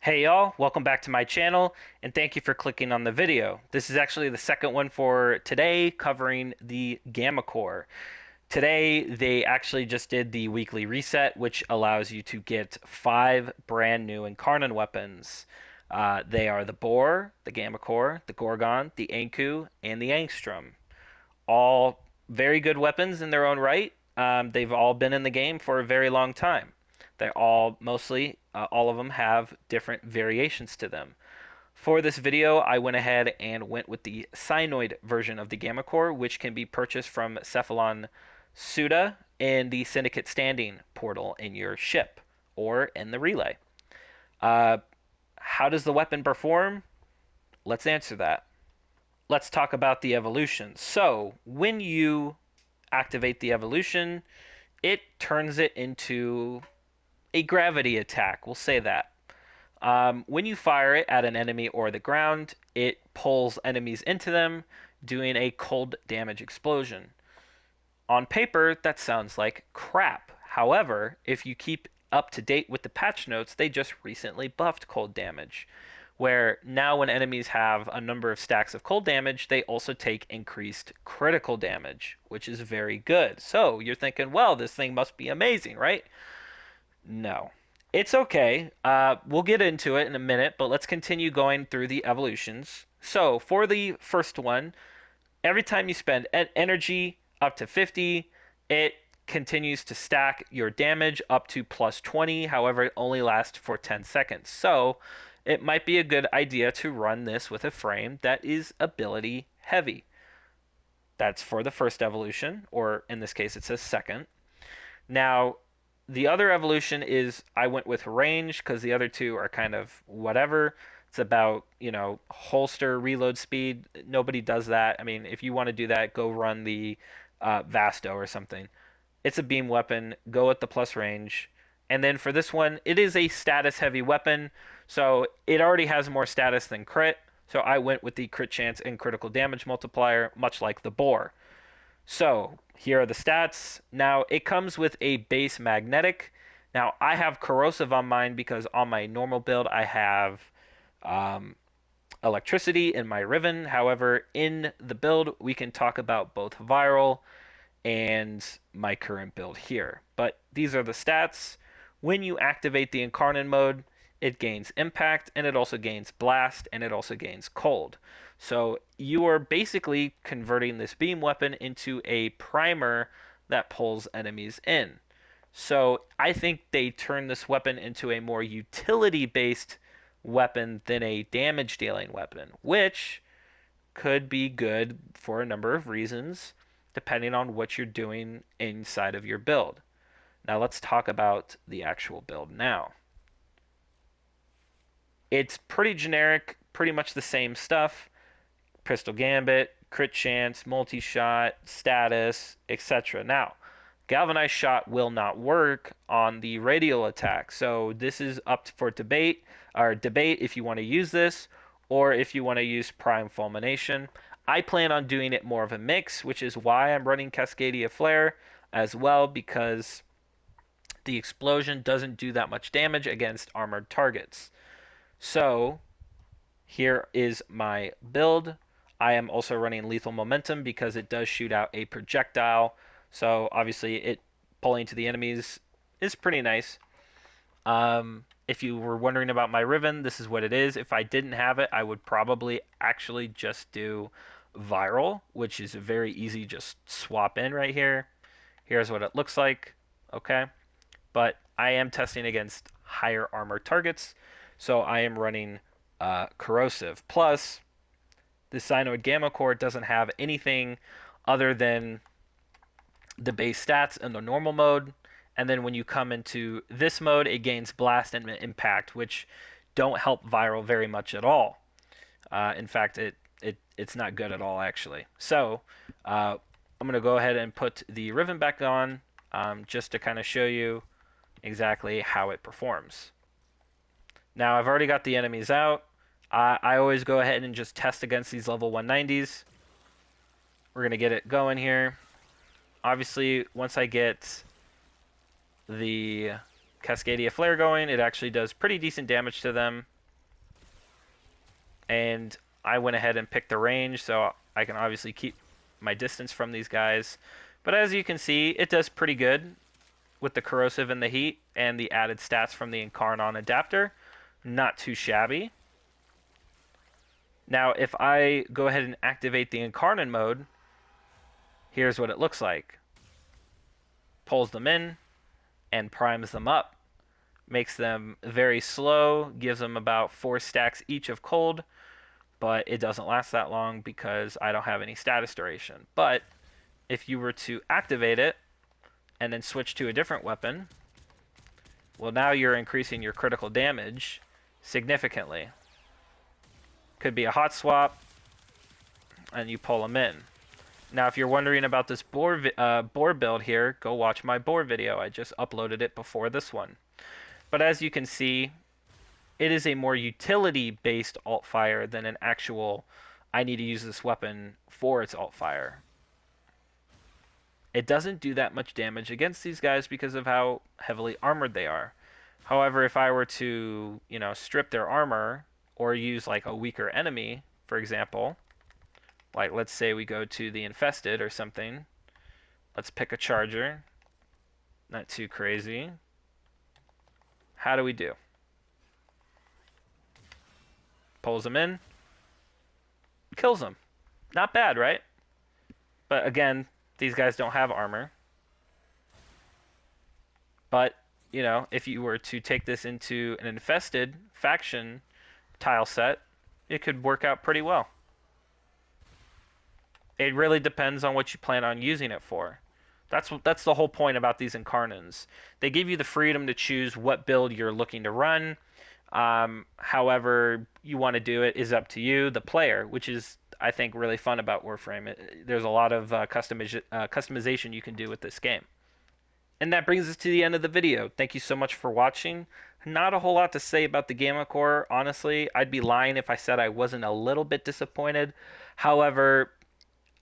Hey y'all, welcome back to my channel and thank you for clicking on the video. This is actually the second one for today covering the Gammacor. Today they actually just did the weekly reset which allows you to get 5 brand new Incarnon weapons. They are the Boar, the Gammacor, the Gorgon, the Anku, and the Angstrom. All very good weapons in their own right. They've all been in the game for a very long time. They all mostly, all of them have different variations to them. For this video, I went ahead and went with the Cyanoid version of the Gammacor, which can be purchased from Cephalon Suda in the Syndicate Standing portal in your ship or in the relay. Uh, how does the weapon perform? Let's answer that. Let's talk about the evolution. So, when you activate the evolution, it turns it into a gravity attack. We'll say that. When you fire it at an enemy or the ground, it pulls enemies into them, doing a cold damage explosion. On paper, that sounds like crap. However, if you keep up to date with the patch notes, they just recently buffed cold damage, where now when enemies have a number of stacks of cold damage, they also take increased critical damage, which is very good. So you're thinking, well, this thing must be amazing, right? No. It's okay. We'll get into it in a minute, but let's continue going through the evolutions. So, for the first one, every time you spend energy up to 50, it continues to stack your damage up to plus 20. However, it only lasts for 10 seconds. So, it might be a good idea to run this with a frame that is ability heavy. That's for the first evolution, or in this case, it says second. Now, the other evolution is I went with range because the other two are kind of whatever. It's about, holster reload speed. Nobody does that. I mean, if you want to do that, go run the Vasto or something. It's a beam weapon. Go with the plus range. And then for this one, it is a status heavy weapon. So it already has more status than crit. So I went with the crit chance and critical damage multiplier, much like the Boar. So here are the stats. Now it comes with a base magnetic. Now I have corrosive on mine because on my normal build I have um, electricity in my Riven. However, in the build we can talk about both viral and my current build here. But these are the stats. When you activate the Incarnate mode, it gains impact and it also gains blast and it also gains cold. So you are basically converting this beam weapon into a primer that pulls enemies in. So I think they turn this weapon into a more utility based weapon than a damage dealing weapon, which could be good for a number of reasons depending on what you're doing inside of your build. Now let's talk about the actual build now. It's pretty generic, pretty much the same stuff. Pistol Gambit, crit chance, multi-shot, status, etc. Now, galvanized shot will not work on the radial attack. So this is up for debate if you want to use this or if you want to use prime fulmination. I plan on doing it more of a mix, which is why I'm running Cascadia Flare as well because the explosion doesn't do that much damage against armored targets. So here is my build. I am also running lethal momentum because it does shoot out a projectile. So obviously it pulling to the enemies is pretty nice. If you were wondering about my Riven, this is what it is. If I didn't have it, I would probably actually just do viral, which is very easy. Just swap in right here. Here's what it looks like. Okay. But I am testing against higher armor targets. So I am running corrosive. Plus, the Cyanoid Gammacor doesn't have anything other than the base stats in the normal mode. And then when you come into this mode, it gains blast and impact, which don't help viral very much at all. In fact, it's not good at all actually. So I'm going to go ahead and put the Riven back on just to kind of show you exactly how it performs. Now I've already got the enemies out. I always go ahead and just test against these level 190s. We're going to get it going here. Obviously, once I get the Cascadia Flare going. It actually does pretty decent damage to them. And I went ahead and picked the range, so I can obviously keep my distance from these guys. But as you can see, it does pretty good with the corrosive and the heat and the added stats from the Incarnon adapter. Not too shabby. Now, if I go ahead and activate the Incarnon mode, here's what it looks like. Pulls them in and primes them up. Makes them very slow, gives them about 4 stacks each of cold, but it doesn't last that long because I don't have any status duration. But if you were to activate it and then switch to a different weapon, well, now you're increasing your critical damage significantly. Could be a hot swap, and you pull them in. Now, if you're wondering about this boar build here, go watch my boar video. I just uploaded it before this one. But as you can see, it is a more utility-based alt-fire than an actual, I need to use this weapon for its alt-fire. It doesn't do that much damage against these guys because of how heavily armored they are. However, if I were to, strip their armor or use like a weaker enemy, for example, like let's say we go to the Infested or something. Let's pick a charger. Not too crazy. How do we do? Pulls them in. Kills them. Not bad, right? But again, these guys don't have armor. But, if you were to take this into an Infested faction tile set, it could work out pretty well. It really depends on what you plan on using it for. That's the whole point about these Incarnons. They give you the freedom to choose what build you're looking to run. However you want to do it is up to you, the player, which is, I think, really fun about Warframe. There's a lot of customization you can do with this game. And that brings us to the end of the video. Thank you so much for watching. Not a whole lot to say about the Gammacor, honestly. I'd be lying if I said I wasn't a little bit disappointed. However,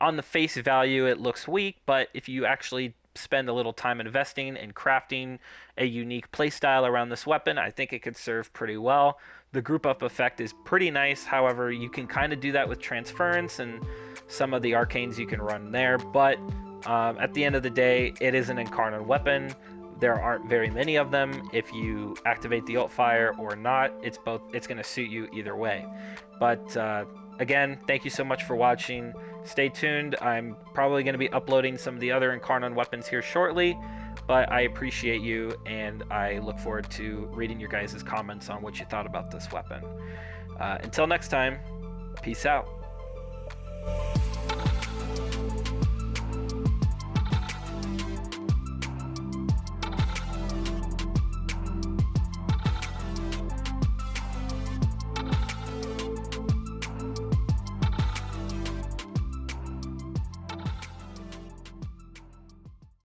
on the face value, it looks weak, but if you actually spend a little time investing and crafting a unique playstyle around this weapon, I think it could serve pretty well. The group up effect is pretty nice. However, you can kind of do that with transference and some of the arcanes you can run there, but at the end of the day, it is an Incarnate weapon. There aren't very many of them. If you activate the alt fire or not, it's going to suit you either way. But again, thank you so much for watching. Stay tuned. I'm probably going to be uploading some of the other Incarnon weapons here shortly, but I appreciate you, and I look forward to reading your guys' comments on what you thought about this weapon. Until next time, peace out.